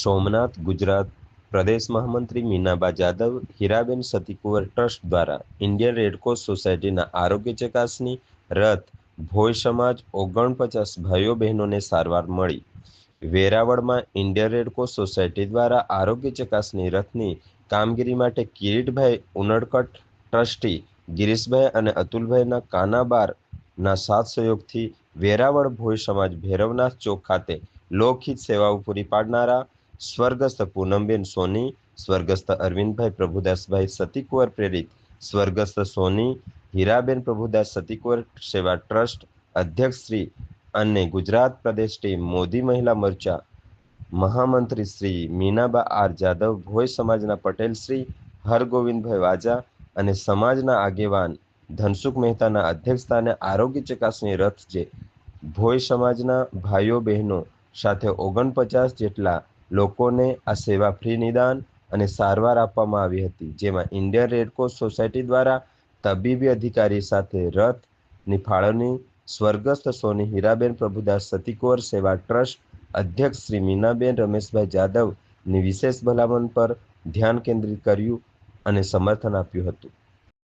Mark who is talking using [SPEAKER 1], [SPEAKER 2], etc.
[SPEAKER 1] સોમનાથ ગુજરાત પ્રદેશ મહામંત્રી મીનાબા જાદવ હીરાબેન સતીકુંવર ટ્રસ્ટ દ્વારા Indian Red Cross સોસાયટીના આરોગ્ય ચકાસણી રથ ભોય સમાજ 49 ભાઈઓ બહેનોને સારવાર મળી. વેરાવળમાં ઇન્ડિયન રેડક્રોસ સોસાયટી દ્વારા આરોગ્ય ચકાસણી રથની કામગીરી માટે કિરીટભાઈ ઉનડકટ ટ્રસ્ટી ગિરીશભાઈ અને અતુલભાઈના કાનાબારના સાથ સહયોગથી વેરાવળ ભોય સમાજ ભૈરવનાથ ચોક ખાતે લોકહિત સેવાઓ પૂરી પાડનારા સ્વર્ગસ્થ પૂનમબેન સોની, સ્વર્ગસ્થ અરવિંદભાઈ પ્રભુદાસભાઈ સતીકુંવર પ્રેરિત સ્વર્ગસ્થ સોની હીરાબેન પ્રભુદાસ સતીકુંવર સેવા ટ્રસ્ટ અધ્યક્ષ શ્રી અને ગુજરાત પ્રદેશ ટીમ મોદી મહિલા મોરચા મહામંત્રી શ્રી મીનાબા આર જાદવ, ભોય સમાજના પટેલ શ્રી હરગોવિંદભાઈ વાજા અને સમાજના આગેવાન ધનસુખ મહેતાના અધ્યક્ષસ્થાને આરોગ્ય ચકાસણી રથ જે ભોય સમાજના ભાઈઓ બહેનો સાથે 49 જેટલા લોકોને આ સેવા ફ્રી નિદાન અને સારવાર આપવામાં આવી હતી, જેમાં ઇન્ડિયન રેડક્રોસ સોસાયટી દ્વારા તબીબી અધિકારી સાથે રથની ફાળવણી સ્વર્ગસ્થ સોની હીરાબેન પ્રભુદાસ સતીકુંવર સેવા ટ્રસ્ટ અધ્યક્ષ શ્રી મીનાબેન રમેશભાઈ જાદવની વિશેષ ભલામણ પર ધ્યાન કેન્દ્રિત કર્યું અને સમર્થન આપ્યું હતું.